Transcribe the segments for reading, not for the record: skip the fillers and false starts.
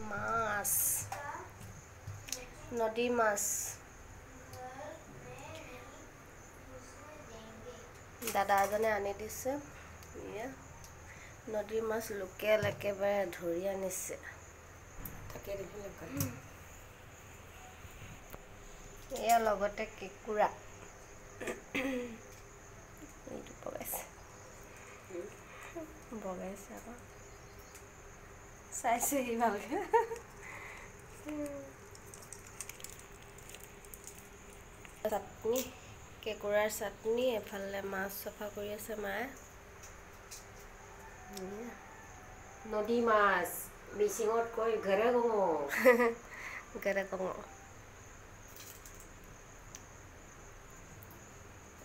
মাছ নদী মাছ দাদা এজনে আনি দিছে নদীৰ মাছ লোকেল একেবাৰে ধৰি আনিছে তাকে দেখিলে এয়া লগতে কেকুৰা এইটো বগাইছে আকৌ চাইছেহি ভালকে চাটনি কেকুৰাৰ চাটনি এফালে মাছ চফা কৰি আছে মায়ে নদী মাছ মিচিঙত কয় গৰগঙো গৰগঙো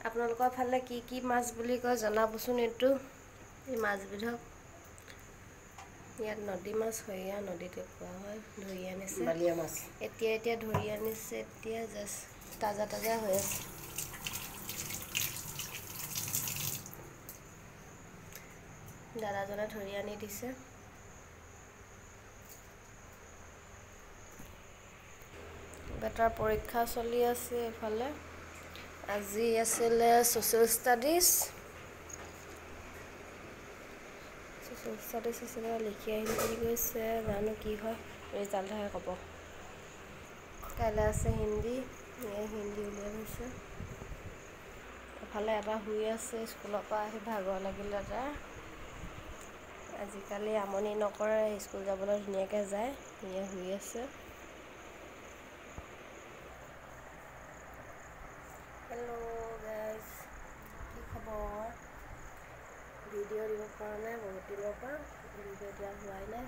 আপোনালোকৰ ফালে কি মাছ বুলি কয় জনাবচোন এইটো এই মাছবিধক ইয়াত নদী মাছ হয় নদীতে পোৱা হয় ধৰি আনিছে বালিয়া মাছ এতিয়া ধৰি আনিছে এতিয়া জাষ্ট তাজা হৈ আছে দাদাজনে ধৰি আনি দিছে বেটাৰ পৰীক্ষা চলি আছে এফালে আজি আছিলে সোশ্যাল ষ্টাডিজ আছিলে লিখি আহিম বুলি কৈছে জানো কি হয় ৰিজাল্টহে ক'ব কাইলৈ আছে হিন্দী হিন্দী উলিয়াই গৈছে এফালে এটা শুই আছে স্কুলৰ পৰা আহি ভাগৰ লাগিলে তাৰ আজিকালি আমনি নকৰে স্কুল যাবলৈ ধুনীয়াকৈ যায় শুই আছে হেল্ল' গাইজ কি খবৰ ভিডিঅ' দিব পৰা নাই বহুত দিনৰ পৰা ভিডিঅ' দিয়া হোৱাই নাই